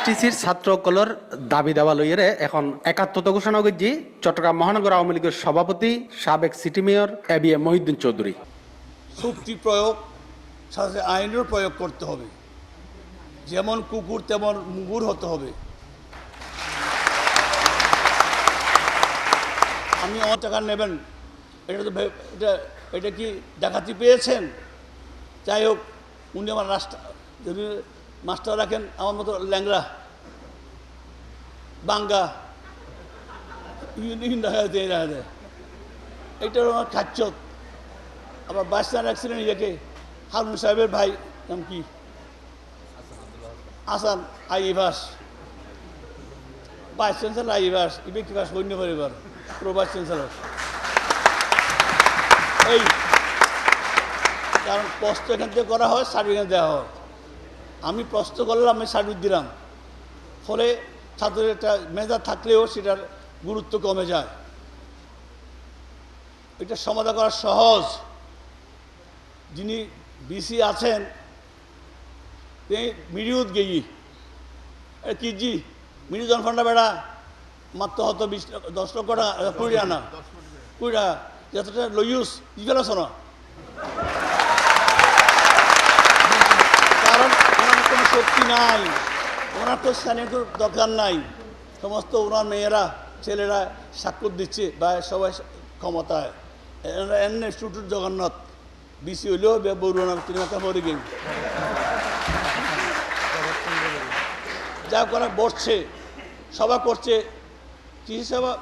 এসটিসির ছাত্রকলর দাবি দেওয়া লইয়েরে এখন একাত্মতা ঘোষণা করছি চট্টগ্রাম মহানগর আওয়ামী লীগের সভাপতি সাবেক city mayor A Mohiuddin Chowdhury. চুক্তি প্রয়োগ সাথে আইনের প্রয়োগ করতে হবে, যেমন কুকুর তেমন মুগুর হতে হবে। আপনি অনেক টাকা নেবেন, এটা তো এটা কি ডাকাতি পেয়েছেন? যাই হোক, উনি আমার রাস্তা যদি মাস্টার রাখেন আমার মতো ল্যাংরা বাঙ্গা দেখা যায়, এইটার আমার খাচ্ছত। আবার বাসস্ট্যান্ড অ্যাক্সিডেন্ট ইয়াকে হারুন সাহেবের ভাই নাম কি আসান আইভাস, ভাইস চ্যান্সেলর আইভাস, ইবে কি ভাস সৈন্য পরিবার প্রো ভাইস চ্যান্সেলর। এই কারণ প্রশ্ন এখান থেকে করা হয়, সার্টিফিকেট দেওয়া হয়। আমি প্রশ্ন করলাম, আমি সার্টিফিকেট দিলাম, ফলে ছাত্রের একটা মেধা থাকলেও সেটার গুরুত্ব কমে যায়। এটা সমাধান করা সহজ। যিনি বিসি আছেন তিনি মিডিউত গেই কি জি মিডিউ জনফান্ডা বেড়া মাত্র হয়তো 10 লক্ষ টাকা 20 আনা 20 টাকা যতটা লইউস কি গেল শোনো, কারণ ওনার কোনো শক্তি নাই, ওনার তো স্থানীয় দরকার নাই। সমস্ত ওনার মেয়েরা ছেলেরা স্বাক্ষর দিচ্ছে বা সবাই ক্ষমতায়। এনে স্টুডেন্ট জগন্নাথ বিসি হইলেও বরুণা তিনি মাথা মরে গেল, যা করা বসছে সভা করছে। কি সভা?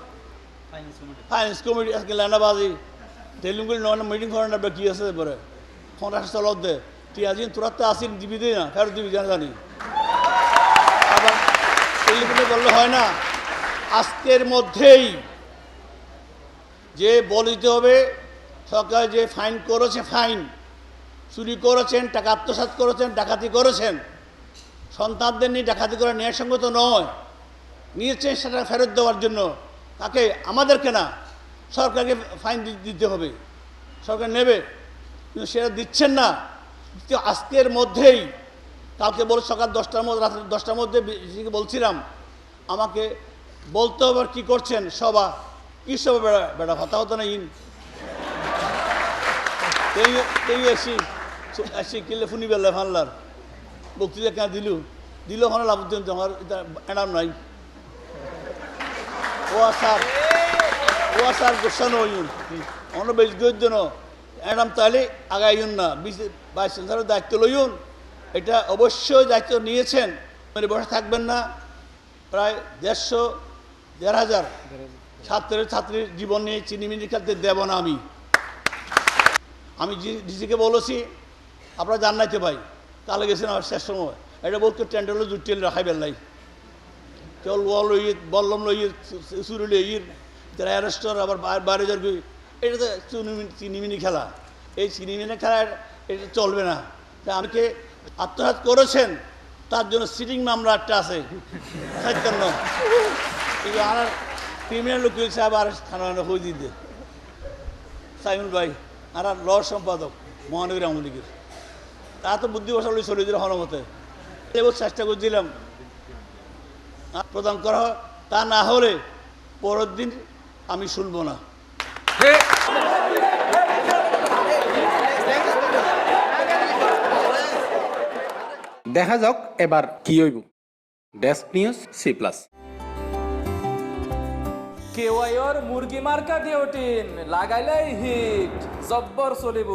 ফাইন্যান্স কমিটি আজকে ল্যান্ডাবাজি তেলুগুলি মিটিং করেন না কি আছে পরে ক্ষমতা চলত দে তুই আজ তোরা তো আসিন দিবি দিই না ফেরত দিবি জানি। আবার তেলুগুলি বললে হয় না, আজকের মধ্যেই যে বলে দিতে হবে সরকার যে ফাইন করেছে, ফাইন চুরি করেছেন, টাকা আত্মসাৎ করেছেন, ডাকাতি করেছেন, সন্তানদের নিয়ে ডাকাতি করা ন্যায়সঙ্গত নয়। নিয়েছেন সেটা ফেরত দেওয়ার জন্য, তাকে আমাদেরকে না সরকারকে ফাইন দিতে হবে, সরকার নেবে, কিন্তু সেটা দিচ্ছেন না। আজকের মধ্যেই, কালকে বলে সকাল 10টার মধ্যে রাত্রে 10টার মধ্যে বলছিলাম আমাকে বলতে হবে কী করছেন সভা, কী সভা বেড়া বেড়া ভাতা হতো না ইন আসি কিনলে ফুনি বেলা ফানলার বক্তৃতা কেন দিল ওখানে লাভ আমার এটা এনাম নাই। ও স্যার গোসানো অন্য বেশ জন্য এনাম তাহলে আগাইন না, ভাইস চ্যান্সেলরের দায়িত্ব লইন। এটা অবশ্যই দায়িত্ব নিয়েছেন, মানে বসে থাকবেন না। প্রায় 150-1,500 ছাত্রীর জীবন নিয়ে চিনিমিনি খেলতে দেব না। আমি ডিসিকে বলেছি আপনারা জান্নাইতে ভাই কালে গেছেন আমার শেষ সময়, এটা বলতো টেন্ডার জুটিয়ে রাখাই বেলাই কেবল ওয়াল বললাম লইয়ে সুরি লইয়ের যারা অ্যারেস্টর আবার বাইরে যার এটা তো চিনিমিনি খেলা, এই চিনিমিনি খেলা এটা চলবে না। তা আমাকে আত্মঘাত করেছেন তার জন্য সিটিং মামলা একটা আছে 57, কিন্তু আর ক্রিমিনাল উকিল সাহেব আর থানা হয়ে দিতে সাইমুল ভাই আর ল সম্পাদক মহানগরী আওয়ামী লীগের, তা তো বুদ্ধি বসালে চলে দিল হনমতে এবার চেষ্টা করছিলাম প্রদান করা হয়, তা না হলে পরের দিন আমি শুনব না। দেখা যাক এবার কি হইব। Desk news C+। কেওয়াইর মুরগি মার্কা ডিওটিন লাগাইলেই হিট জব্বর চলিব।